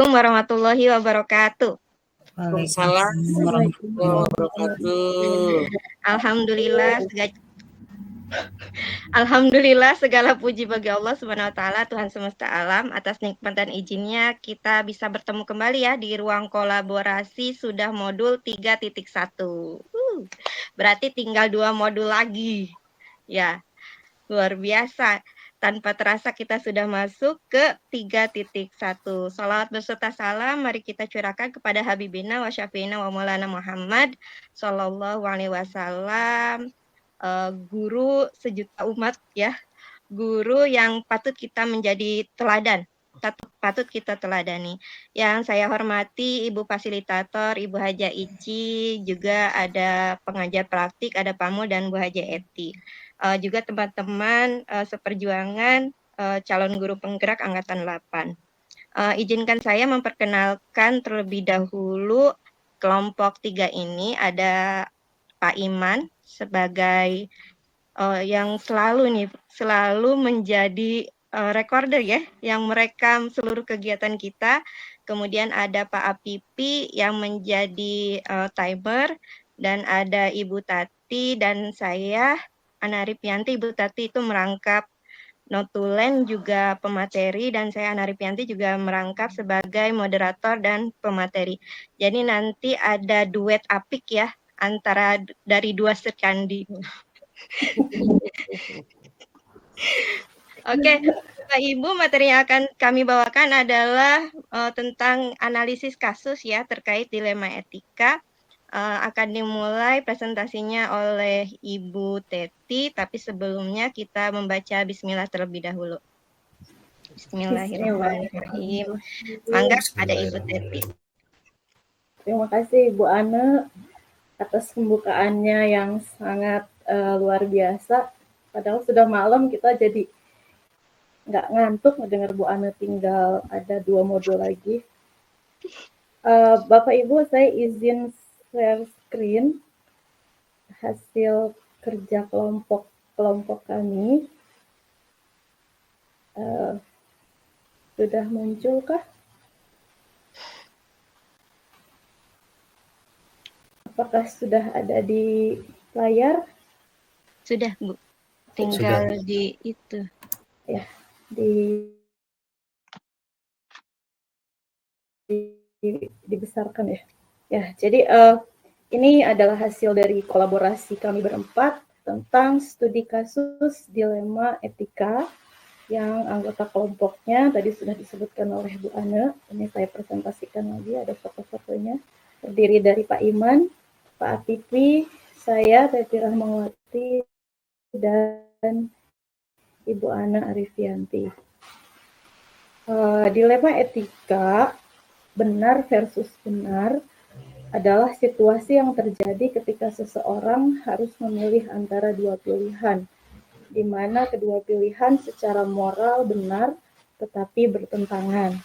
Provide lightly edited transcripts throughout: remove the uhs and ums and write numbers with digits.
warahmatullahi wabarakatuh. Waalaikumsalam warahmatullahi wabarakatuh. Alhamdulillah segala puji bagi Allah Subhanahu wa taala, Tuhan semesta alam, atas nikmat dan izinnya kita bisa bertemu kembali ya di ruang kolaborasi sudah modul 3.1. Berarti tinggal 2 modul lagi. Ya, luar biasa. Tanpa terasa kita sudah masuk ke 3.1. Salawat beserta salam mari kita curahkan kepada Habibina wa Syafiina wa Maulana Muhammad sallallahu alaihi wasallam, guru sejuta umat ya, guru yang patut kita menjadi teladan, patut kita teladani. Yang saya hormati Ibu Fasilitator, Ibu Haja Ici, juga ada pengajar praktik, ada Pamu dan Bu Haja Eti. Juga teman-teman seperjuangan calon guru penggerak Angkatan 8. Izinkan saya memperkenalkan terlebih dahulu kelompok 3 ini. Ada Pak Iman sebagai yang selalu menjadi recorder ya, yang merekam seluruh kegiatan kita. Kemudian ada Pak Apipi yang menjadi timer, dan ada Ibu Tati dan saya Ana Ripianti. Ibu Tati itu merangkap notulen juga pemateri, dan saya Ana Ripianti juga merangkap sebagai moderator dan pemateri. Jadi nanti ada duet apik ya antara dari 2 sekandi. Oke, Bapak Ibu, materi yang akan kami bawakan adalah tentang analisis kasus ya terkait dilema etika. Akan dimulai presentasinya oleh Ibu Teti, tapi sebelumnya kita membaca bismillah terlebih dahulu. Bismillahirrahmanirrahim. Mangga ada Ibu Teti. Terima kasih Ibu Ana atas pembukaannya yang sangat luar biasa. Padahal sudah malam, kita jadi nggak ngantuk mendengar Bu Ana. Tinggal ada 2 modul lagi. Bapak Ibu, saya izin share screen hasil kerja kelompok kami. Sudah munculkah? Apakah sudah ada di layar? Sudah, Bu. Tinggal sudah. Di itu. Ya, dibesarkan ya. Ya, jadi ini adalah hasil dari kolaborasi kami berempat tentang studi kasus dilema etika yang anggota kelompoknya tadi sudah disebutkan oleh Bu Ana. Ini saya presentasikan lagi, ada foto-fotonya. Terdiri dari Pak Iman, Pak Atipi, saya Teti Rahmawati, dan Ibu Ana Arifianti. Dilema etika benar versus benar adalah situasi yang terjadi ketika seseorang harus memilih antara 2 pilihan, di mana kedua pilihan secara moral benar tetapi bertentangan.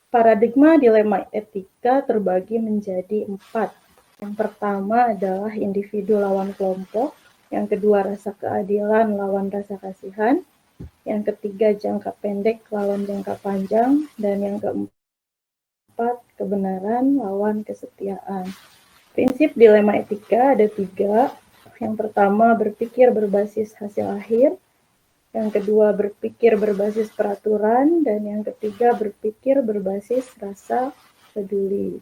Paradigma dilema etika terbagi menjadi 4. Yang pertama adalah individu lawan kelompok, yang kedua rasa keadilan lawan rasa kasihan, yang ketiga jangka pendek lawan jangka panjang, dan yang keempat kebenaran lawan kesetiaan. Prinsip dilema etika ada 3. Yang pertama berpikir berbasis hasil akhir, yang kedua berpikir berbasis peraturan, dan yang ketiga berpikir berbasis rasa peduli.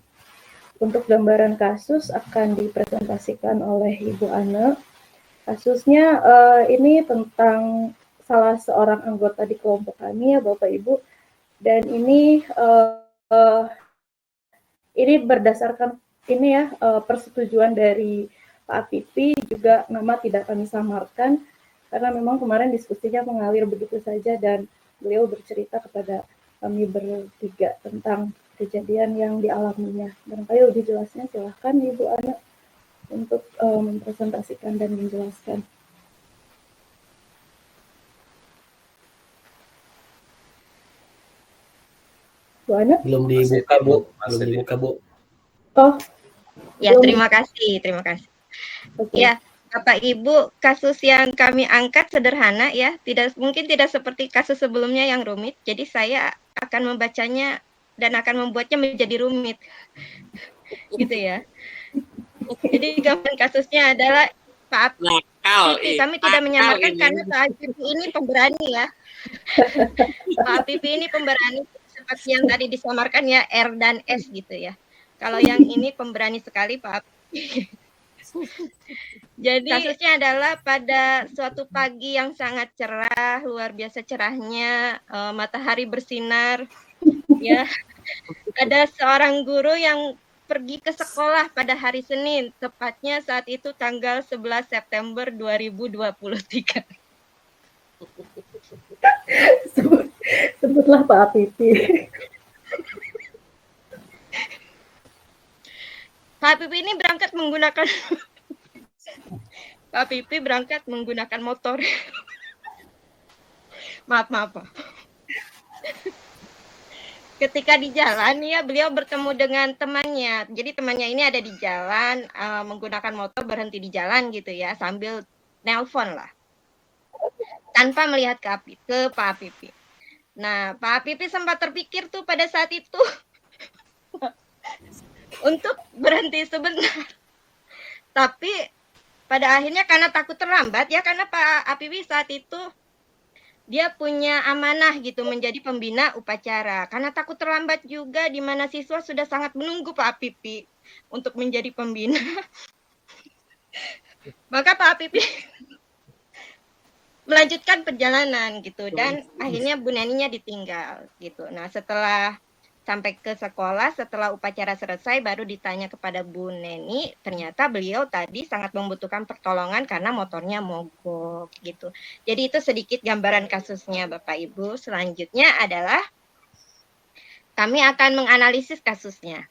Untuk gambaran kasus akan dipresentasikan oleh Ibu Ana. Kasusnya ini tentang salah seorang anggota di kelompok kami ya Bapak Ibu, dan ini berdasarkan ini ya persetujuan dari Pak Apipi, juga nama tidak kami samarkan karena memang kemarin diskusinya mengalir begitu saja dan beliau bercerita kepada kami bertiga tentang kejadian yang dialaminya. Barangkali lebih jelasnya silahkan Ibu Ana untuk mempresentasikan dan menjelaskan. Bu Ana? Belum dibuka, Bu. Belum dibuka, Bu. Oh. Ya, terima kasih. Okay. Ya, Bapak Ibu, kasus yang kami angkat sederhana ya, mungkin tidak seperti kasus sebelumnya yang rumit. Jadi saya akan membacanya dan akan membuatnya menjadi rumit, gitu ya. Jadi gambaran kasusnya adalah Pak Pipi, kami tidak menyamarkan karena Pak Pipi ini pemberani ya. Pak Pipi ini pemberani seperti yang tadi disamarkan ya, R dan S gitu ya. Kalau yang ini pemberani sekali Pak Pipi. Jadi kasusnya adalah pada suatu pagi yang sangat cerah, luar biasa cerahnya, matahari bersinar, ya. Ada seorang guru yang pergi ke sekolah pada hari Senin, tepatnya saat itu tanggal 11 September 2023. Sebutlah Pak Pipi. Pak Pipi ini berangkat menggunakan Pak Pipi berangkat menggunakan motor. Maaf. Ketika di jalan ya beliau bertemu dengan temannya. Jadi temannya ini ada di jalan menggunakan motor, berhenti di jalan gitu ya sambil nelpon lah. Tanpa melihat ke Pak Pipi. Nah, Pak Pipi sempat terpikir tuh pada saat itu untuk berhenti sebentar. Tapi pada akhirnya karena takut terlambat ya, karena Pak Pipi saat itu dia punya amanah gitu menjadi pembina upacara. Karena takut terlambat juga di mana siswa sudah sangat menunggu Pak Pipi untuk menjadi pembina. Maka Pak Pipi melanjutkan perjalanan gitu dan akhirnya Bu Neninya ditinggal gitu. Nah, setelah sampai ke sekolah, setelah upacara selesai baru ditanya kepada Bu Neni, ternyata beliau tadi sangat membutuhkan pertolongan karena motornya mogok gitu. Jadi itu sedikit gambaran kasusnya Bapak Ibu. Selanjutnya adalah kami akan menganalisis kasusnya.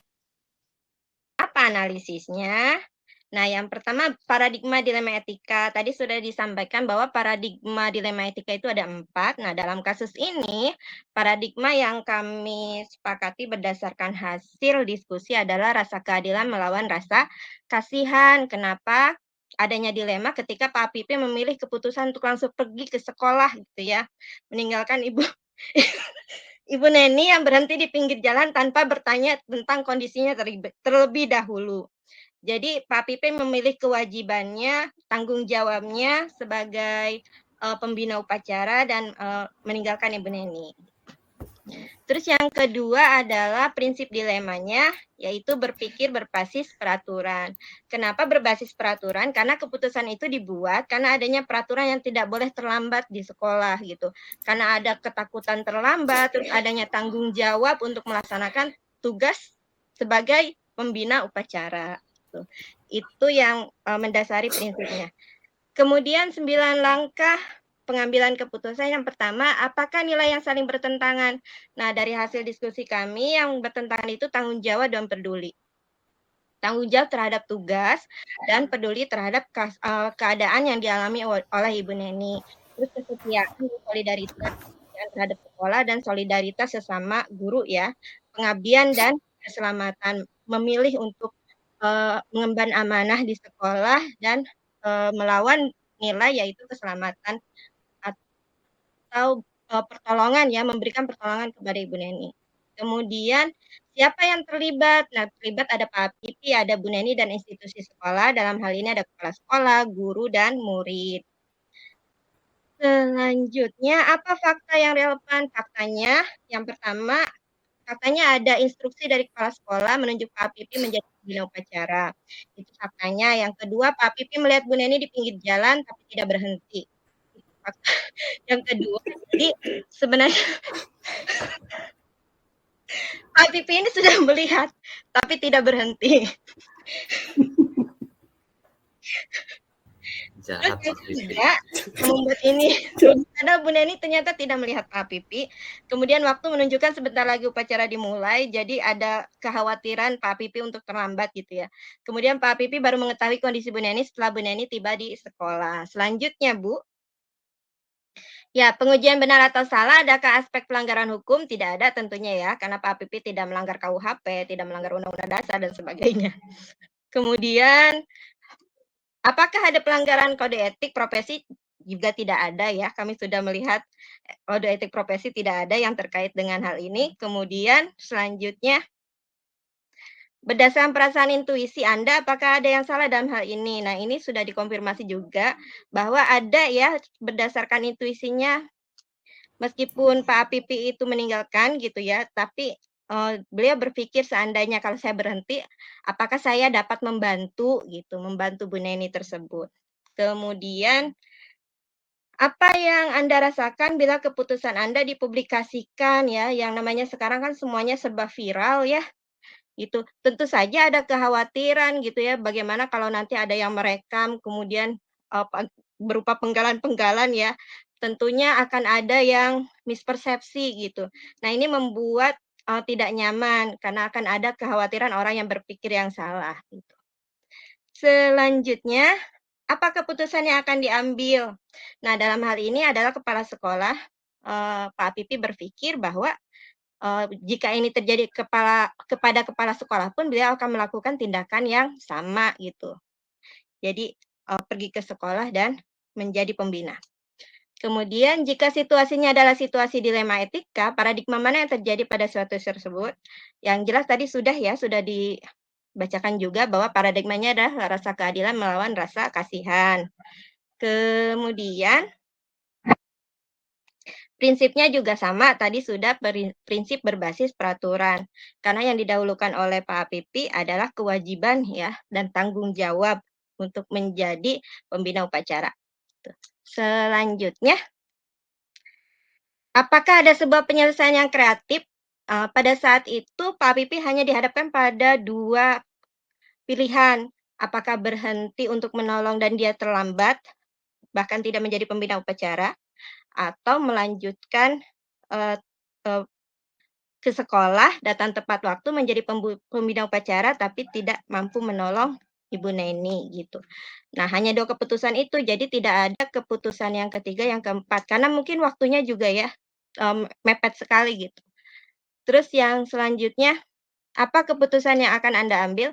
Apa analisisnya? Nah, yang pertama paradigma dilema etika. Tadi sudah disampaikan bahwa paradigma dilema etika itu ada 4. Nah, dalam kasus ini, paradigma yang kami sepakati berdasarkan hasil diskusi adalah rasa keadilan melawan rasa kasihan. Kenapa? Adanya dilema ketika Pak Pipi memilih keputusan untuk langsung pergi ke sekolah gitu ya. Meninggalkan Ibu Neni yang berhenti di pinggir jalan tanpa bertanya tentang kondisinya terlebih dahulu. Jadi Pak Pipi memilih kewajibannya, tanggung jawabnya sebagai pembina upacara dan meninggalkan Ibu Neni. Terus yang kedua adalah prinsip dilemanya, yaitu berpikir berbasis peraturan. Kenapa berbasis peraturan? Karena keputusan itu dibuat karena adanya peraturan yang tidak boleh terlambat di sekolah gitu. Karena ada ketakutan terlambat, terus adanya tanggung jawab untuk melaksanakan tugas sebagai pembina upacara. Itu yang mendasari prinsipnya. Kemudian 9 langkah pengambilan keputusan. Yang pertama, apakah nilai yang saling bertentangan? Nah, dari hasil diskusi kami yang bertentangan itu tanggung jawab dan peduli. Tanggung jawab terhadap tugas dan peduli terhadap keadaan yang dialami oleh Ibu Neni. Terus kesetiaan, solidaritas terhadap sekolah dan solidaritas sesama guru ya. Pengabdian dan keselamatan, memilih untuk mengemban amanah di sekolah dan melawan nilai yaitu keselamatan atau pertolongan ya, memberikan pertolongan kepada Ibu Neni. Kemudian siapa yang terlibat? Nah, terlibat ada Pak Pipi, ada Bu Neni dan institusi sekolah. Dalam hal ini ada kepala sekolah, guru dan murid. Selanjutnya, apa fakta yang relevan? Faktanya, yang pertama, katanya ada instruksi dari kepala sekolah menunjuk Pak Pipi menjadi pembina upacara. Itu faktanya. Yang kedua, Pak Pipi melihat Bu Neni di pinggir jalan tapi tidak berhenti. Itu fakta. Yang kedua, jadi sebenarnya Pak Pipi ini sudah melihat tapi tidak berhenti. Jahat Terus Pak Pipi. yang membuat ini karena Bu Neni ternyata tidak melihat Pak Pipi. Kemudian waktu menunjukkan sebentar lagi upacara dimulai, jadi ada kekhawatiran Pak Pipi untuk terlambat gitu ya. Kemudian Pak Pipi baru mengetahui kondisi Bu Neni setelah Bu Neni tiba di sekolah. Selanjutnya, Bu. Ya, pengujian benar atau salah, adakah aspek pelanggaran hukum? Tidak ada tentunya ya, karena Pak Pipi tidak melanggar KUHP, tidak melanggar Undang-Undang Dasar dan sebagainya. Kemudian Apakah ada pelanggaran kode etik profesi? Juga tidak ada ya. Kami sudah melihat kode etik profesi tidak ada yang terkait dengan hal ini. Kemudian selanjutnya, berdasarkan perasaan intuisi Anda, apakah ada yang salah dalam hal ini? Nah, ini sudah dikonfirmasi juga bahwa ada ya berdasarkan intuisinya, meskipun Pak Pipi itu meninggalkan gitu ya, tapi beliau berpikir seandainya kalau saya berhenti, apakah saya dapat membantu gitu, membantu Bu Neni tersebut. Kemudian, apa yang Anda rasakan bila keputusan Anda dipublikasikan ya, yang namanya sekarang kan semuanya serba viral ya, gitu. Tentu saja ada kekhawatiran gitu ya, bagaimana kalau nanti ada yang merekam kemudian, berupa penggalan-penggalan ya, tentunya akan ada yang mispersepsi gitu. Nah ini membuat, tidak nyaman karena akan ada kekhawatiran orang yang berpikir yang salah gitu. Selanjutnya, apa keputusan yang akan diambil? Nah dalam hal ini adalah kepala sekolah, Pak Pipi berpikir bahwa jika ini terjadi kepada kepala sekolah pun beliau akan melakukan tindakan yang sama gitu. Jadi, pergi ke sekolah dan menjadi pembina. Kemudian jika situasinya adalah situasi dilema etika, paradigma mana yang terjadi pada suatu tersebut? Yang jelas tadi sudah dibacakan juga bahwa paradigmanya adalah rasa keadilan melawan rasa kasihan. Kemudian prinsipnya juga sama, tadi sudah prinsip berbasis peraturan. Karena yang didahulukan oleh Pak Pipi adalah kewajiban ya dan tanggung jawab untuk menjadi pembina upacara. Selanjutnya, apakah ada sebuah penyelesaian yang kreatif? Pada saat itu Pak Pipi hanya dihadapkan pada 2 pilihan, apakah berhenti untuk menolong dan dia terlambat, bahkan tidak menjadi pembina upacara, atau melanjutkan, eee eee ke sekolah, datang tepat waktu, menjadi pembina upacara, tapi tidak mampu menolong Ibu Neni, gitu. Nah, hanya 2 keputusan itu, jadi tidak ada keputusan yang ketiga, yang keempat, karena mungkin waktunya juga ya, mepet sekali, gitu. Terus yang selanjutnya, apa keputusan yang akan Anda ambil?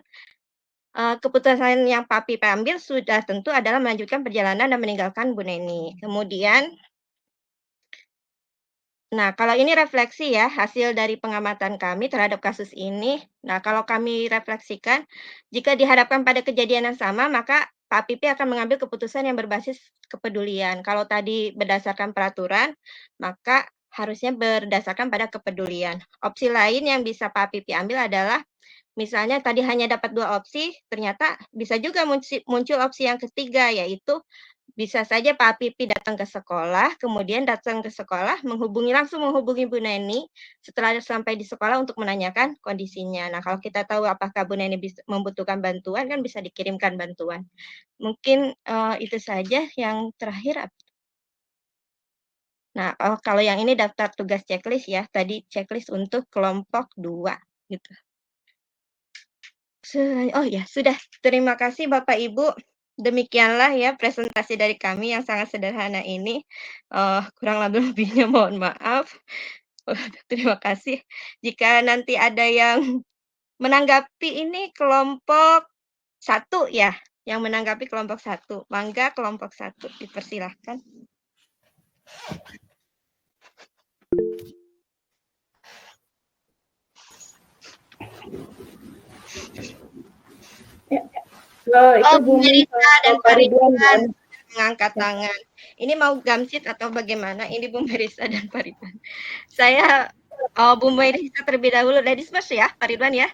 Keputusan yang Papi ambil sudah tentu adalah melanjutkan perjalanan dan meninggalkan Bu Neni. Kemudian nah, kalau ini refleksi ya, hasil dari pengamatan kami terhadap kasus ini. Nah, kalau kami refleksikan, jika dihadapkan pada kejadian yang sama, maka Pak Pipi akan mengambil keputusan yang berbasis kepedulian. Kalau tadi berdasarkan peraturan, maka harusnya berdasarkan pada kepedulian. Opsi lain yang bisa Pak Pipi ambil adalah, misalnya tadi hanya dapat 2 opsi, ternyata bisa juga muncul opsi yang ketiga, yaitu bisa saja Pak Pipi datang ke sekolah, kemudian datang ke sekolah langsung menghubungi Bu Neni setelah sampai di sekolah untuk menanyakan kondisinya. Nah, kalau kita tahu apakah Bu Neni membutuhkan bantuan, kan bisa dikirimkan bantuan. Mungkin, itu saja. Yang terakhir nah, kalau yang ini daftar tugas checklist ya, tadi checklist untuk kelompok 2 gitu. Oh ya, sudah. Terima kasih Bapak Ibu. Demikianlah ya presentasi dari kami yang sangat sederhana ini. Kurang lebih-lebihnya mohon maaf. Terima kasih. Jika nanti ada yang menanggapi ini kelompok 1 ya, yang menanggapi kelompok 1. Mangga kelompok 1 dipersilahkan. Ya, itu Bu Merisa dan Pak Ridwan mengangkat tangan. Ini mau gamsit atau bagaimana? Ini Bu Merisa dan Pak Ridwan. Saya Bu Merisa terlebih dahulu. Ladies first ya, Pak Ridwan ya.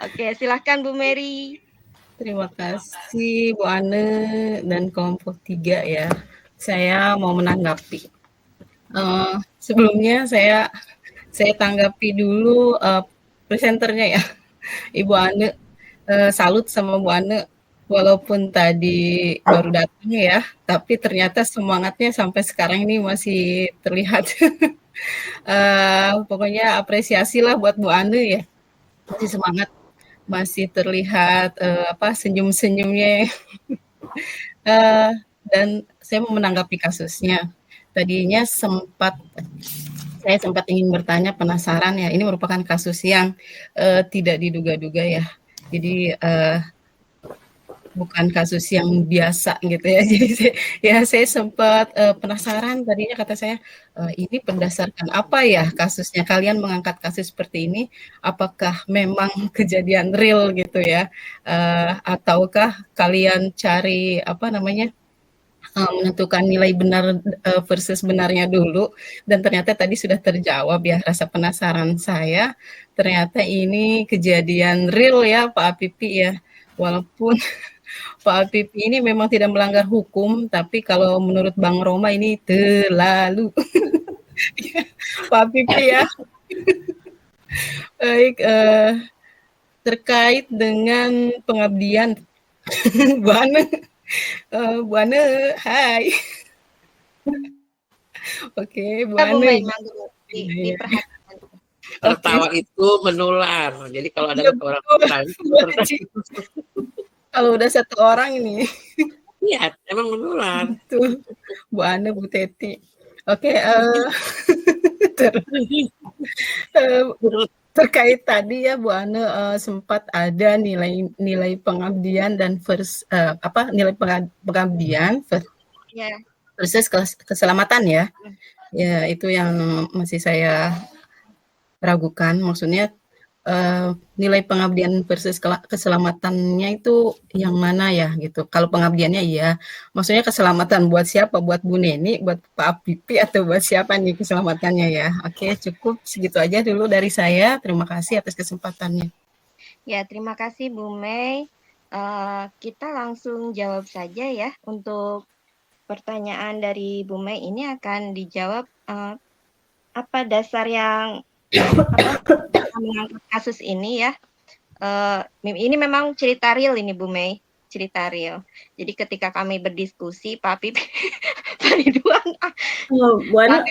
Oke, silahkan Bu Mary. Terima kasih Bu Ane dan kelompok 3 ya. Saya mau menanggapi. Sebelumnya saya tanggapi dulu presenternya ya, Ibu Ane. Salut sama Bu Ane, walaupun tadi baru datang ya, tapi ternyata semangatnya sampai sekarang ini masih terlihat. Pokoknya apresiasi lah buat Bu Ane ya, masih semangat, masih terlihat senyum-senyumnya. Dan saya mau menanggapi kasusnya. Tadinya saya sempat ingin bertanya, penasaran ya, ini merupakan kasus yang tidak diduga-duga ya. Jadi bukan kasus yang biasa gitu ya. Jadi saya sempat penasaran tadinya kata saya ini berdasarkan apa ya kasusnya kalian mengangkat kasus seperti ini? Apakah memang kejadian real gitu ya? Ataukah kalian cari apa namanya? Menentukan nilai benar versus benarnya dulu dan ternyata tadi sudah terjawab ya rasa penasaran saya. Ternyata ini kejadian real ya Pak Apipi ya. Walaupun Pak Apipi ini memang tidak melanggar hukum, tapi kalau menurut Bang Roma ini terlalu. Pak Apipi ya. Baik, terkait dengan pengabdian Bu Ane. Bu Ane, hai. Oke, Bu Ya, Bu Mei, Ane. diperhatikan. Tertawa itu menular. Jadi kalau ada Ya, orang betul. tertawa, Kalau udah satu orang ini, iya, emang menular. tuh Bu Ane, Bu Teti. Oke, terkait tadi ya Bu Ane sempat ada nilai pengabdian dan nilai pengabdian Ya. versus keselamatan ya. Ya, itu yang masih saya ragukan. Maksudnya nilai pengabdian versus keselamatannya itu yang mana ya gitu. Kalau pengabdiannya iya, maksudnya keselamatan buat siapa? Buat Bu Neni, buat Pak Pipi atau buat siapa nih keselamatannya ya? Oke, cukup segitu aja dulu dari saya. Terima kasih atas kesempatannya. Ya, terima kasih Bu Mei. Kita langsung jawab saja ya untuk pertanyaan dari Bu Mei ini akan dijawab apa dasar yang mengangkat kasus ini ya. Ini memang cerita real ini Bu Mei, cerita real. Jadi ketika kami berdiskusi, Pak Pipi, Pak Ridwan, Bu Ana,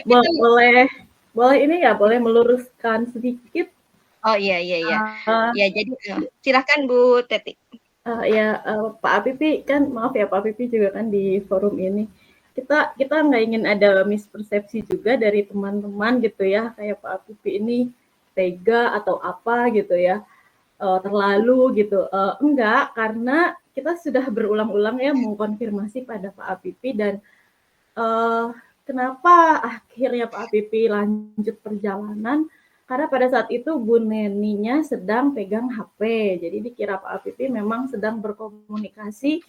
boleh ini ya, boleh meluruskan sedikit. Oh iya. Ya jadi silakan Bu Teti. Pak Apipi kan, maaf ya Pak Apipi juga kan di forum ini. Kita nggak ingin ada mispersepsi juga dari teman-teman gitu ya, kayak Pak Apipi ini tega atau apa gitu ya, terlalu gitu. Enggak, karena kita sudah berulang-ulang ya mengkonfirmasi pada Pak Apipi dan kenapa akhirnya Pak Apipi lanjut perjalanan, karena pada saat itu Bu Neninya sedang pegang HP, jadi dikira Pak Apipi memang sedang berkomunikasi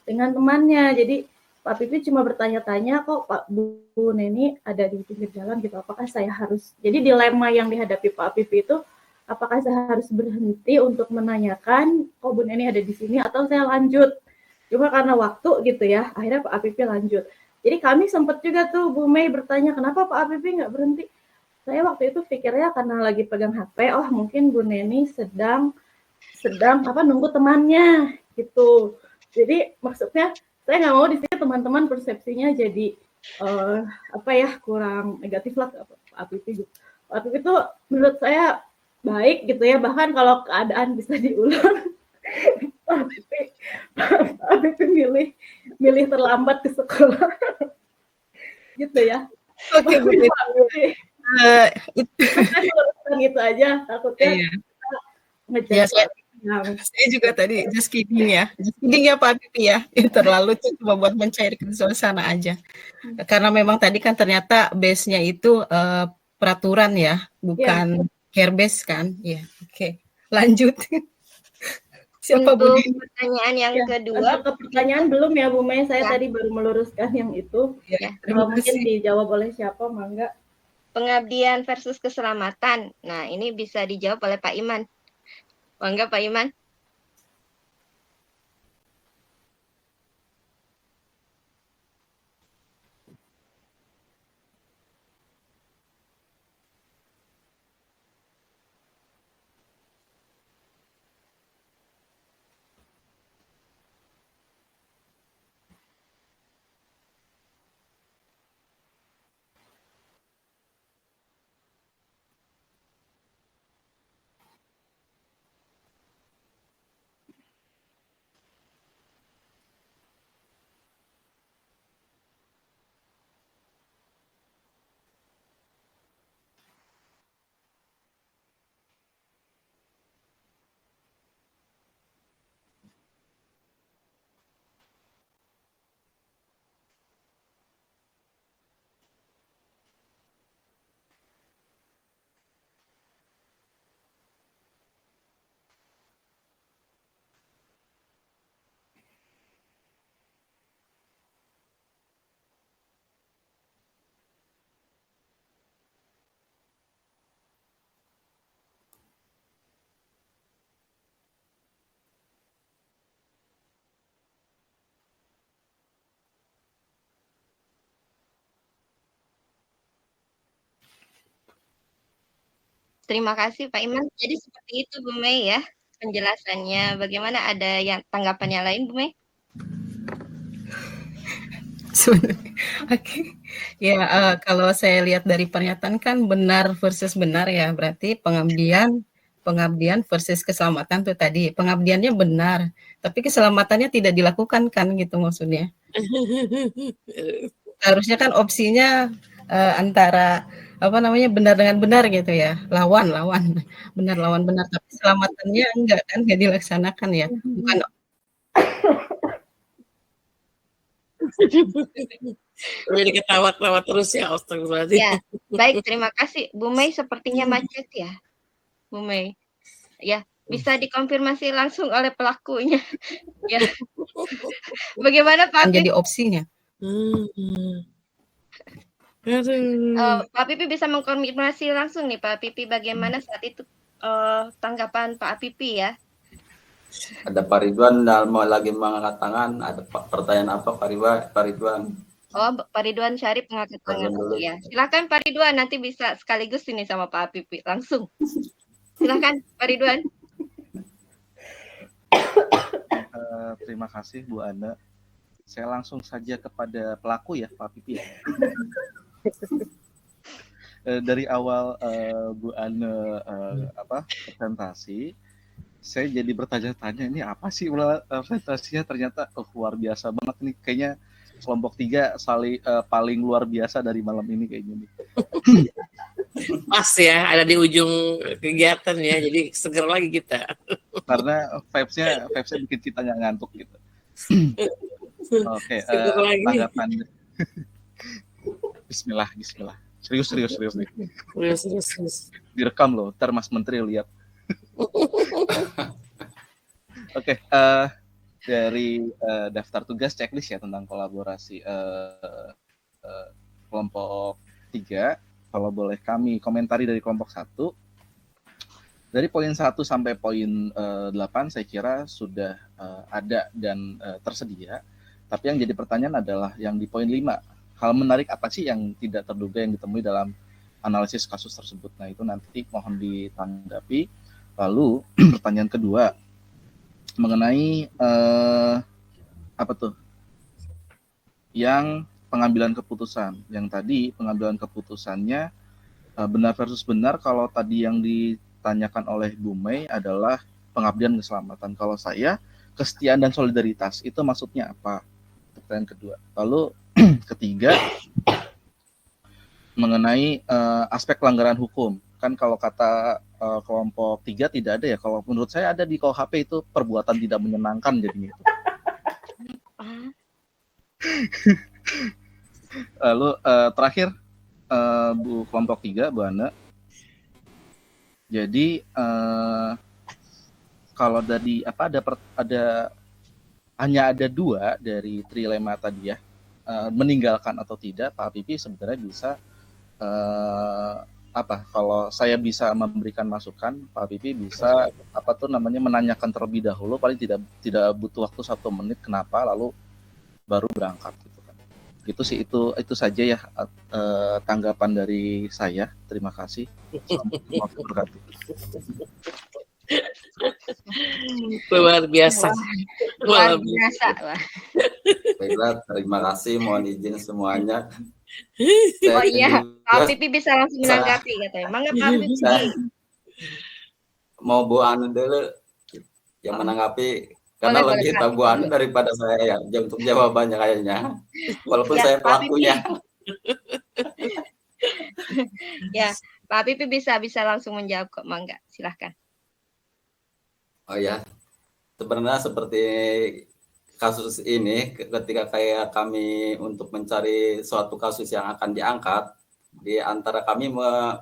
dengan temannya. Jadi Pak Pipi cuma bertanya-tanya, kok Bu Neni ada di pinggir jalan gitu, apakah saya harus, jadi dilema yang dihadapi Pak Pipi itu, apakah saya harus berhenti untuk menanyakan, kok Bu Neni ada di sini, atau saya lanjut. Cuma karena waktu gitu ya, akhirnya Pak Pipi lanjut. Jadi kami sempat juga tuh Bu Mei bertanya, kenapa Pak Pipi nggak berhenti? Saya waktu itu pikirnya karena lagi pegang HP, oh mungkin Bu Neni sedang nunggu temannya gitu. Jadi maksudnya saya nggak mau di sini teman-teman persepsinya jadi kurang negatif lah Pak Apipi gitu. Pak Apipi itu menurut saya baik gitu ya, bahkan kalau keadaan bisa diulang Pak Apipi milih terlambat ke sekolah gitu ya. Oke, Bu Teti. Gitu aja, takutnya ya, saya juga tadi just kidding ya Pak Pipi ya. Terlalu cuma buat mencairkan suasana aja, karena memang tadi kan ternyata base-nya itu peraturan ya, bukan hairbase kan ya. Oke, lanjut. Siapa untuk Budi? pertanyaan yang kedua? Untuk pertanyaan belum ya Bu Mei, saya tadi baru meluruskan yang itu. Kalau mungkin dijawab oleh siapa, mangga. Pengabdian versus keselamatan. Nah, ini bisa dijawab oleh Pak Iman. Mangga Pak Iman. Terima kasih Pak Iman. Jadi seperti itu Bu Mei ya penjelasannya. Bagaimana, ada yang tanggapannya lain Bu Mei? Oke. Ya, kalau saya lihat dari pernyataan kan benar versus benar ya, berarti pengabdian versus keselamatan tuh tadi. Pengabdiannya benar, tapi keselamatannya tidak dilakukan kan gitu maksudnya. Harusnya kan opsinya antara apa namanya benar dengan benar gitu ya, lawan benar lawan benar, tapi keselamatannya enggak kan, nggak dilaksanakan ya, bukan. Jadi ketawa-ketawa terus ya, astagfirullahaladzim. Ya, baik, terima kasih. Bu Mei sepertinya macet ya, Bu Mei. Ya, bisa dikonfirmasi langsung oleh pelakunya. Ya. Bagaimana Pak Jadi Pipi? opsinya. Pak Pipi bisa mengkonfirmasi langsung nih Pak Pipi bagaimana saat itu tanggapan Pak Pipi ya? Ada Pak Ridwan mau lagi mengangkat tangan. Ada pertanyaan apa Pak Ridwan? Oh, Pak Ridwan Syarif mengangkat tangan dulu ya. Silakan Pak Ridwan, nanti bisa sekaligus ini sama Pak Pipi langsung. Silakan Pak Ridwan. Terima kasih Bu Ana. Saya langsung saja kepada pelaku ya Pak Pipi. Dari awal Bu Ana presentasi, saya jadi bertanya-tanya ini apa sih presentasinya, ternyata luar biasa banget nih, kayaknya kelompok 3 paling luar biasa dari malam ini kayaknya nih. Pas ya, ada di ujung kegiatan ya, jadi seger lagi kita. Karena vibes-nya bikin kita nggak ngantuk gitu. Oke, tanggapan. Bismillah. Serius nih. Serius. Direkam loh, ntar Mas Menteri lihat. Oke, dari daftar tugas checklist ya tentang kolaborasi kelompok 3, kalau boleh kami komentari dari kelompok 1. Dari poin 1 sampai poin 8 saya kira sudah ada dan tersedia. Tapi yang jadi pertanyaan adalah yang di poin 5. Hal menarik apa sih yang tidak terduga yang ditemui dalam analisis kasus tersebut? Nah, itu nanti mohon ditanggapi. Lalu pertanyaan kedua mengenai yang pengambilan keputusan. Yang tadi pengambilan keputusannya benar versus benar. Kalau tadi yang ditanyakan oleh Bu Mei adalah pengabdian keselamatan. Kalau saya kesetiaan dan solidaritas, itu maksudnya apa? Pertanyaan kedua. Lalu ketiga mengenai aspek pelanggaran hukum. Kan kalau kata kelompok 3 tidak ada ya. Kalau menurut saya ada di KUHP itu perbuatan tidak menyenangkan jadinya itu. Lalu terakhir Bu kelompok 3 Bu Ana. Jadi kalau dari hanya ada 2 dari trilema tadi ya, meninggalkan atau tidak, Pak Pipi sebenarnya bisa kalau saya bisa memberikan masukan, Pak Pipi bisa menanyakan terlebih dahulu, paling tidak butuh waktu 1 menit kenapa, lalu baru berangkat gitu kan. Gitu sih, itu saja ya tanggapan dari saya. Terima kasih. Assalamualaikum warahmatullahi wabarakatuh. Luar biasa. Baiklah, terima kasih. Mohon izin semuanya. Oh iya, Pak Pipi bisa langsung menanggapi katanya. Mangga Pak Pipi. Mau Bu Anu dulu yang menanggapi, karena lebih tahu Bu Anu daripada saya ya untuk jawabannya kayaknya. Walaupun ya, saya pelakunya. Ya, Pak Pipi bisa langsung menjawab kok, mangga. Silahkan. Oh ya, sebenarnya seperti kasus ini, ketika kayak kami untuk mencari suatu kasus yang akan diangkat, di antara kami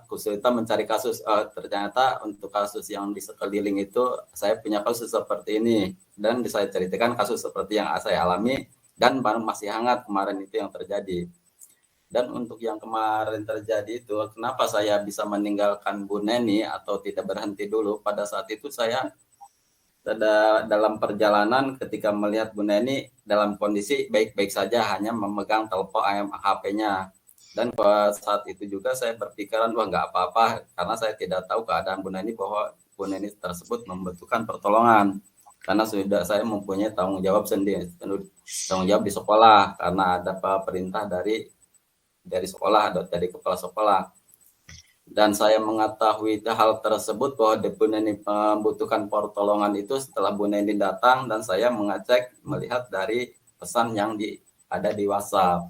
kesulitan mencari kasus, ternyata untuk kasus yang di sekeliling itu saya punya kasus seperti ini, dan saya ceritakan kasus seperti yang saya alami dan masih hangat kemarin itu yang terjadi. Dan untuk yang kemarin terjadi itu, kenapa saya bisa meninggalkan Bu Neni atau tidak berhenti dulu? Pada saat itu saya dalam perjalanan ketika melihat Bu Neni dalam kondisi baik-baik saja, hanya memegang telepon HP-nya. Dan pada saat itu juga saya berpikiran, wah nggak apa-apa, karena saya tidak tahu keadaan Bu Neni bahwa Bu Neni tersebut membutuhkan pertolongan. Karena sudah saya mempunyai tanggung jawab sendiri, tanggung jawab di sekolah, karena ada perintah dari sekolah, dari kepala sekolah. Dan saya mengetahui hal tersebut bahwa Bu Neni membutuhkan pertolongan itu setelah Bu Neni datang dan saya mengecek melihat dari pesan yang ada di WhatsApp.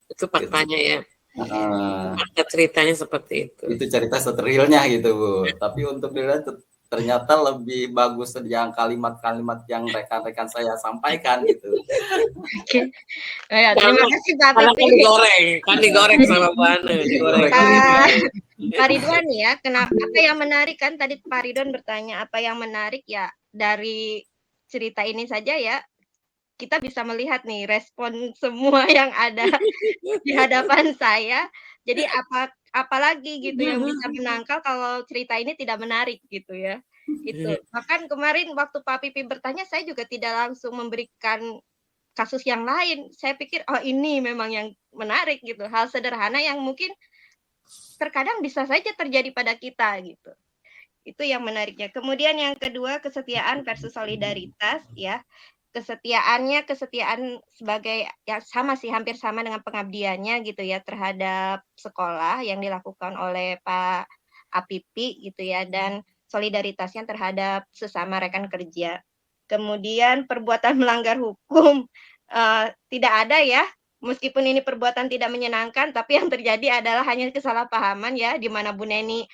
Itu faktanya ya. Nah, Fakta ceritanya seperti itu. itu cerita seterilnya gitu Bu. Tapi untuk dilihat ternyata lebih bagus yang kalimat-kalimat yang rekan-rekan saya sampaikan gitu. Oke. Ya, terima kasih Pak Karena Pipi. kan digoreng sama Bu Ane, digoreng. Pak Ridwan ya, kenapa apa yang menarik kan tadi Pak Ridwan bertanya apa yang menarik ya dari cerita ini saja ya kita bisa melihat nih respon semua yang ada di hadapan saya. Jadi apalagi gitu yang bisa menangkal kalau cerita ini tidak menarik gitu ya. Itu. Bahkan kemarin waktu Pak Pipi bertanya saya juga tidak langsung memberikan kasus yang lain. Saya pikir oh ini memang yang menarik gitu. Hal sederhana yang mungkin terkadang bisa saja terjadi pada kita gitu. Itu yang menariknya. Kemudian yang kedua kesetiaan versus solidaritas ya. Kesetiaan sebagai ya sama sih hampir sama dengan pengabdiannya gitu ya terhadap sekolah yang dilakukan oleh Pak Apipi gitu ya dan solidaritasnya terhadap sesama rekan kerja. Kemudian perbuatan melanggar hukum tidak ada ya. Meskipun ini perbuatan tidak menyenangkan tapi yang terjadi adalah hanya kesalahpahaman ya di mana Bu Neni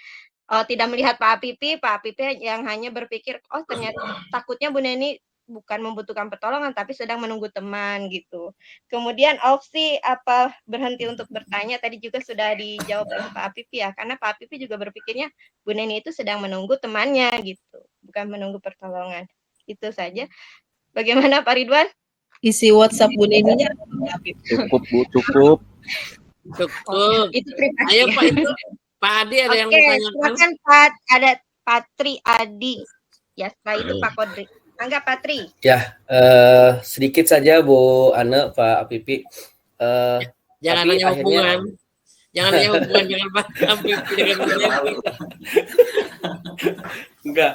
tidak melihat Pak Apipi yang hanya berpikir oh ternyata takutnya Bu Neni bukan membutuhkan pertolongan tapi sedang menunggu teman gitu. Kemudian opsi apa berhenti untuk bertanya tadi juga sudah dijawab oleh Pak Apipi ya karena Pak Apipi juga berpikirnya Bu Neni itu sedang menunggu temannya gitu, bukan menunggu pertolongan. Itu saja. Bagaimana Pak Ridwan? Isi WhatsApp Bu Neninya Cukup Bu, cukup. Cukup. Itu privasi. Ayo Pak itu Pak Adi ada yang Oke, bertanya. silakan Pak ada Patri Adi. Ya, setelah itu Pak Kodri. Angga Patri. Ya, sedikit saja Bu Ane, Pak Pipi. Jangan Tapi nanya akhirnya- hubungan. Jangan nanya hubungan dengan Pak Apipi dengan Bu Neni. Enggak,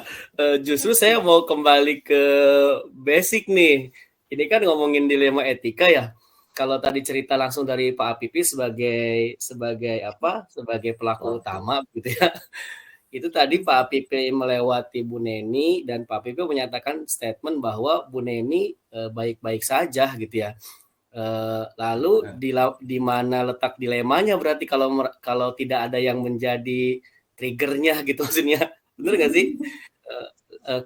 justru saya mau kembali ke basic nih. Ini kan ngomongin dilema etika ya. Kalau tadi cerita langsung dari Pak Apipi sebagai apa? Sebagai pelaku utama gitu ya. Itu tadi Pak Apipi melewati Bu Neni dan Pak Apipi menyatakan statement bahwa Bu Neni baik-baik saja gitu ya. Lalu di mana letak dilemanya berarti kalau tidak ada yang menjadi triggernya gitu maksudnya, benar nggak sih?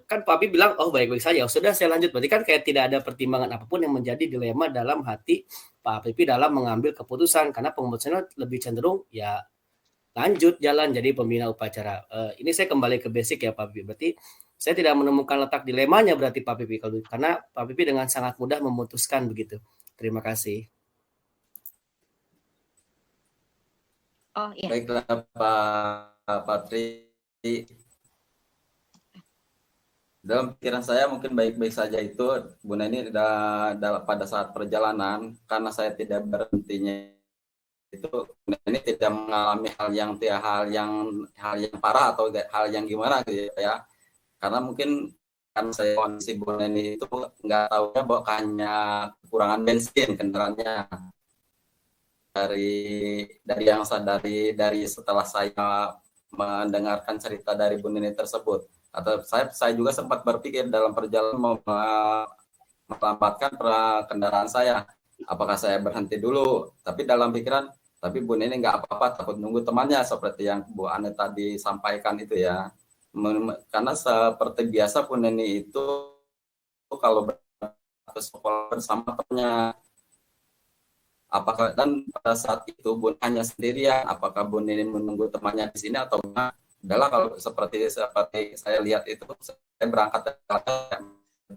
Kan Pak Apipi bilang oh baik-baik saja, sudah saya lanjut, berarti kan kayak tidak ada pertimbangan apapun yang menjadi dilema dalam hati Pak Apipi dalam mengambil keputusan karena keputusannya lebih cenderung ya lanjut jalan jadi pembina upacara. Ini saya kembali ke basic ya Pak Pipi. Berarti saya tidak menemukan letak dilemanya berarti Pak Pipi karena Pak Pipi dengan sangat mudah memutuskan begitu. Terima kasih. Oh iya. Baiklah Pak Patri. Dalam pikiran saya mungkin baik-baik saja itu Bu Neni pada saat perjalanan karena saya tidak berhentinya itu ini tidak mengalami hal yang parah atau hal yang gimana gitu ya karena mungkin kan saya kondisi Bu Neni itu nggak tahunya bahwa hanya kekurangan bensin kendaraannya dari yang sadari dari setelah saya mendengarkan cerita dari Bu Neni tersebut atau saya juga sempat berpikir dalam perjalanan mau melambatkan kendaraan saya apakah saya berhenti dulu tapi dalam pikiran tapi Bu Neni nggak apa-apa takut nunggu temannya seperti yang Bu Ane tadi sampaikan itu ya karena seperti biasa Bu Neni itu kalau ke sekolah bersama temannya apakah dan pada saat itu Bu hanya sendirian apakah Bu Neni menunggu temannya di sini atau enggak adalah kalau seperti saya lihat itu saya berangkat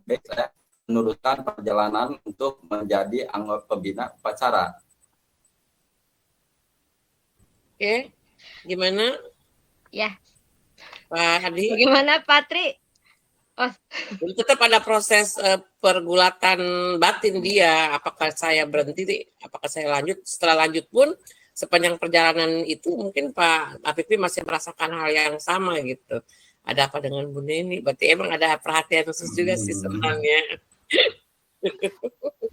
dari saya meneruskan perjalanan untuk menjadi anggota pembina upacara. Oke, gimana Ya. Pak Adi? Bagaimana Patri? Oh, Jadi tetap ada proses pergulatan batin dia. Apakah saya berhenti, apakah saya lanjut. Setelah lanjut pun sepanjang perjalanan itu mungkin Pak Apipi masih merasakan hal yang sama gitu. Ada apa dengan Bu Neni? Berarti emang ada perhatian khusus juga sih sebenarnya.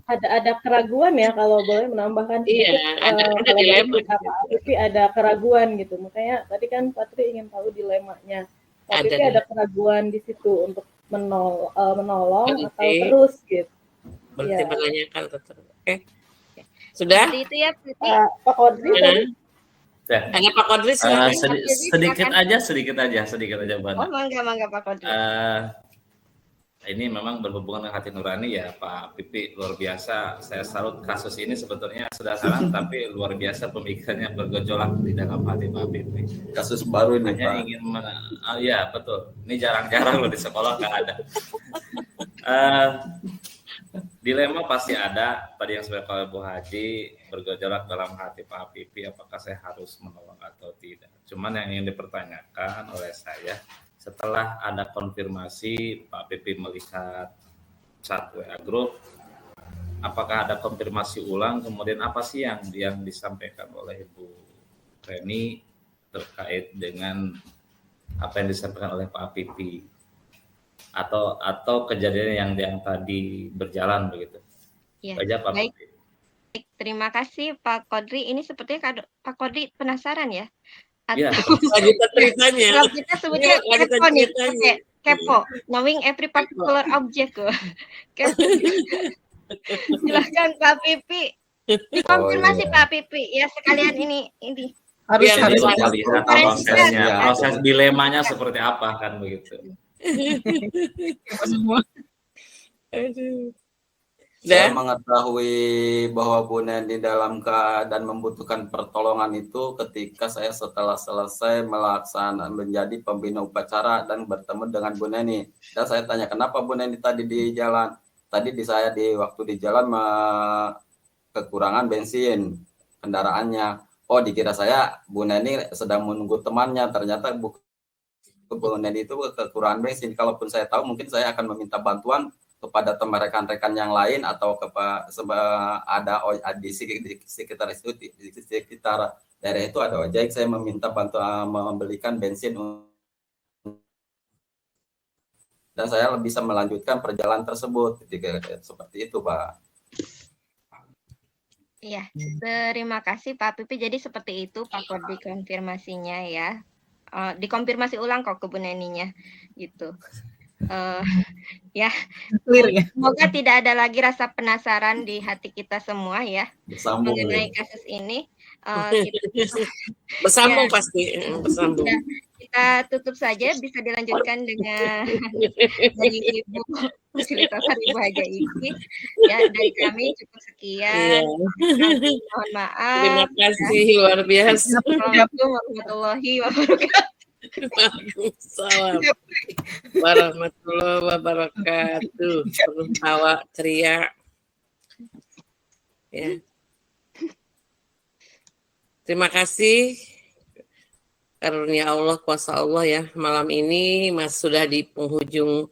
Ada keraguan ya, kalau boleh menambahkan sedikit. Iya, ada Kalau dari dilema. Pak Pipi ada keraguan gitu. Makanya tadi kan Patri ingin tahu dilemanya. Pak Pipi ada keraguan di situ untuk menolong Berhenti. atau terus gitu. Berarti Iya. menanyakan tetap. Oke. Sudah? Seperti itu ya, Pipi. Pak Kodri tadi. Ada Pak Kodri silakan. sedikit aja Bu Oh, Hana. mangga Pak Kodri. Ini memang berhubungan dengan hati nurani ya Pak Pipi, luar biasa. Saya salut kasus ini sebetulnya sederhana tapi luar biasa pemikirannya bergejolak di dalam hati Pak Pipi. Kasus baru ini Hanya Pak. ingin ya betul. Ini jarang-jarang loh di sekolah nggak ada. Dilema pasti ada. Tadi yang sudah kalau Bu Haji bergejolak dalam hati Pak Pipi, apakah saya harus menolong atau tidak. Cuman yang ingin dipertanyakan oleh saya, setelah ada konfirmasi Pak Pipi melihat chat WA group, apakah ada konfirmasi ulang, kemudian apa sih yang disampaikan oleh Ibu Reni terkait dengan apa yang disampaikan oleh Pak Pipi atau kejadian yang tadi berjalan begitu. Ya, Aja Pak baik. Pipi. Terima kasih Pak Kodri. Ini sepertinya Pak Kodri penasaran ya? Iya. Lanjutan ceritanya. Kalau kita sebutnya Iya, lanjutan kepo nih, ceritanya. oke, kepo, knowing every particular object. Kepo. Silahkan Pak Pipi, dikonfirmasi Pak Pipi, ya sekalian ini. Harus Iya, Jadi bisa. bisa lihat prosesnya, proses dilemanya seperti apa kan begitu. Aduh. Saya mengetahui bahwa Bu Neni dalam keadaan membutuhkan pertolongan itu ketika saya setelah selesai menjadi pembina upacara dan bertemu dengan Bu Neni. Dan saya tanya, kenapa Bu Neni tadi di jalan? Tadi waktu di jalan kekurangan bensin kendaraannya. Oh, dikira saya Bu Neni sedang menunggu temannya. Ternyata Bu Neni itu kekurangan bensin. Kalaupun saya tahu, mungkin saya akan meminta bantuan kepada teman rekan-rekan yang lain atau ada di sekitar itu, di sekitar daerah itu ada ojek, saya meminta bantuan membelikan bensin dan saya bisa melanjutkan perjalanan tersebut. Seperti itu, Pak. Iya, terima kasih Pak Pipi. Jadi seperti itu Pak Kodri konfirmasinya ya. Dikonfirmasi ulang kok ke Bu Neninya gitu. Ya, Clear ya. semoga tidak ada lagi rasa penasaran di hati kita semua ya Bersambung mengenai ya. kasus ini. Bersambung Ya. pasti, bersambung. Ya, kita tutup saja, bisa dilanjutkan dengan dari Ibu Fasilitator Ibu Haja Iki. Ya, dari kami cukup sekian. Mohon maaf. Terima kasih, luar biasa. Assalamualaikum warahmatullahi wabarakatuh. Waalaikumsalam warahmatullahi wabarakatuh. Penuh tawa ceria. Ya. Terima kasih karunia Allah, kuasa Allah ya. Malam ini sudah di penghujung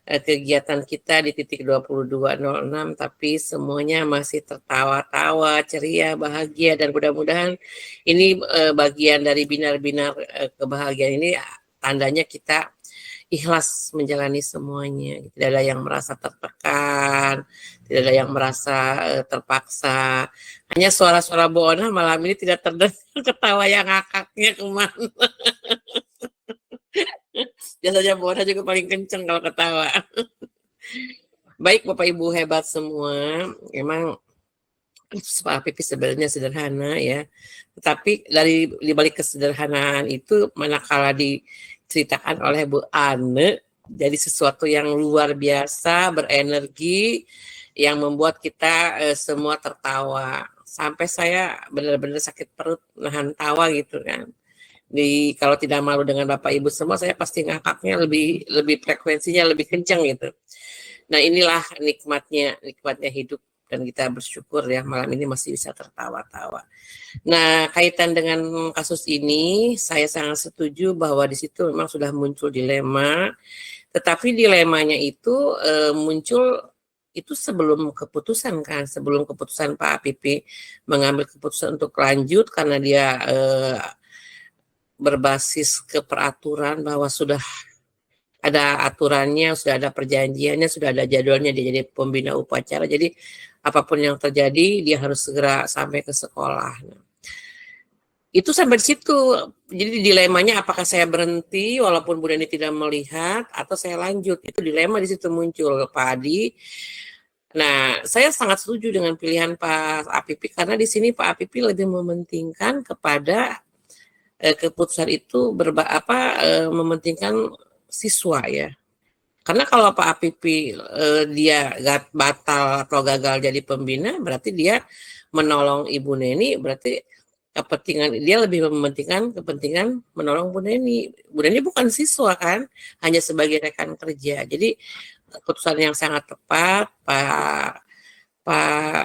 kegiatan kita di titik 22.06, tapi semuanya masih tertawa-tawa, ceria, bahagia, dan mudah-mudahan ini bagian dari binar-binar kebahagiaan ini, tandanya kita ikhlas menjalani semuanya. Tidak ada yang merasa tertekan, tidak ada yang merasa terpaksa. Hanya suara-suara Bu Ona malam ini tidak terdengar ketawa yang ngakaknya kemana. Biasanya Bu Ona juga paling kenceng kalau ketawa. Baik Bapak Ibu hebat semua, emang Pak Pipi sebenarnya sederhana ya. Tetapi di balik kesederhanaan itu manakala diceritakan oleh Bu Ane jadi sesuatu yang luar biasa, berenergi, yang membuat kita semua tertawa. Sampai saya benar-benar sakit perut nahan tawa gitu kan. Kalau tidak malu dengan Bapak Ibu semua, saya pasti ngakaknya lebih frekuensinya lebih kencang gitu. Nah inilah nikmatnya hidup, dan kita bersyukur ya malam ini masih bisa tertawa-tawa. Nah kaitan dengan kasus ini, saya sangat setuju bahwa di situ memang sudah muncul dilema Tetapi dilemanya itu muncul itu sebelum keputusan kan, sebelum keputusan Pak Apipi mengambil keputusan untuk lanjut karena dia berbasis ke peraturan bahwa sudah ada aturannya, sudah ada perjanjiannya, sudah ada jadwalnya dia jadi pembina upacara. Jadi apapun yang terjadi dia harus segera sampai ke sekolah. Nah, itu sampai di situ. Jadi dilemanya apakah saya berhenti walaupun Bu Neni tidak melihat atau saya lanjut. Itu dilema di situ muncul Pak Adi. Nah, saya sangat setuju dengan pilihan Pak Apipi karena di sini Pak Apipi lebih mementingkan kepada keputusan itu mementingkan siswa ya. Karena kalau Pak Apipi dia batal atau gagal jadi pembina, berarti dia menolong Ibu Neni, berarti kepentingan dia lebih mementingkan kepentingan menolong Bu Neni. Bu Neni bukan siswa kan, hanya sebagai rekan kerja. Jadi keputusan yang sangat tepat Pak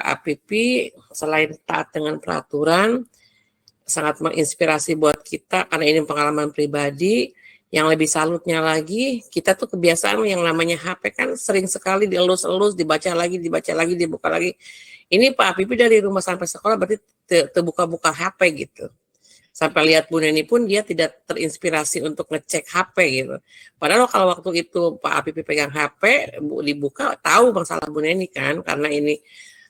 Apipi selain taat dengan peraturan sangat menginspirasi buat kita karena ini pengalaman pribadi. Yang lebih salutnya lagi, kita tuh kebiasaan yang namanya HP kan sering sekali dielus-elus, dibaca lagi, dibuka lagi. Ini Pak Apipi dari rumah sampai sekolah berarti terbuka-buka HP gitu. Sampai lihat Bu Neni pun dia tidak terinspirasi untuk ngecek HP gitu. Padahal kalau waktu itu Pak Apipi pegang HP, dibuka tahu masalah Bu Neni kan, karena ini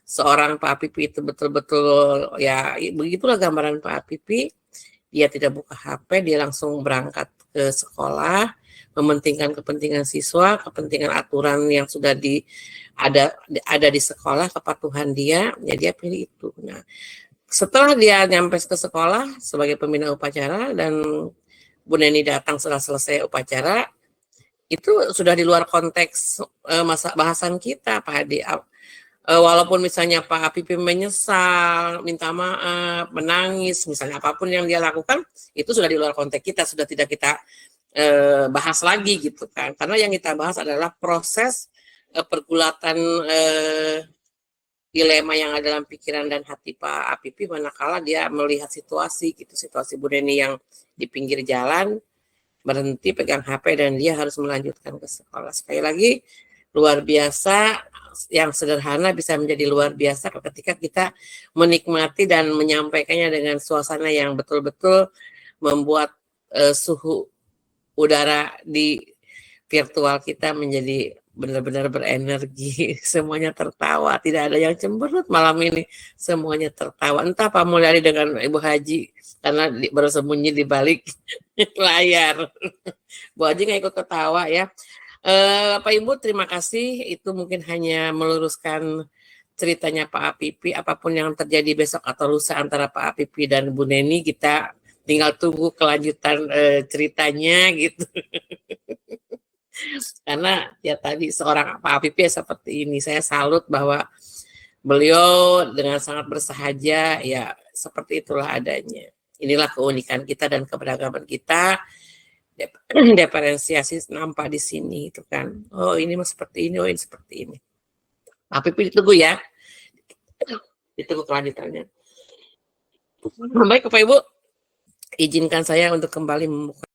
seorang Pak Apipi itu betul-betul ya begitulah gambaran Pak Apipi. Dia tidak buka HP, dia langsung berangkat ke sekolah, mementingkan kepentingan siswa, kepentingan aturan yang sudah ada di sekolah, kepatuhan dia, ya dia pilih itu. Nah, setelah dia nyampe ke sekolah sebagai pembina upacara dan Bu Neni datang setelah selesai upacara, itu sudah di luar konteks bahasan kita, Pak Hadi. Walaupun misalnya Pak Apipi menyesal, minta maaf, menangis, misalnya apapun yang dia lakukan, itu sudah di luar konteks kita, sudah tidak kita bahas lagi gitu kan. Karena yang kita bahas adalah proses pergulatan dilema yang ada dalam pikiran dan hati Pak Apipi manakala dia melihat situasi gitu, situasi Bu Neni yang di pinggir jalan, berhenti pegang HP dan dia harus melanjutkan ke sekolah. Sekali lagi, luar biasa. Yang sederhana bisa menjadi luar biasa ketika kita menikmati dan menyampaikannya dengan suasana yang betul-betul membuat suhu udara di virtual kita menjadi benar-benar berenergi. Semuanya tertawa, tidak ada yang cemberut malam ini, semuanya tertawa. Entah Pak Mulyadi dengan Ibu Haji karena baru sembunyi di balik layar. Bu Haji nggak ikut ketawa ya. Pak Ibu terima kasih, itu mungkin hanya meluruskan ceritanya Pak Apipi. Apapun yang terjadi besok atau lusa antara Pak Apipi dan Bu Neni, kita tinggal tunggu kelanjutan ceritanya gitu. Karena ya tadi seorang Pak Apipi seperti ini, saya salut bahwa beliau dengan sangat bersahaja, ya seperti itulah adanya. Inilah keunikan kita dan keberagaman kita. Diferensiasi nampak di sini itu kan. Oh ini mah seperti ini, oh ini seperti ini. Tapi ditunggu ya. Ditunggu kelanjutannya. Baik Bapak Ibu, izinkan saya untuk kembali membuka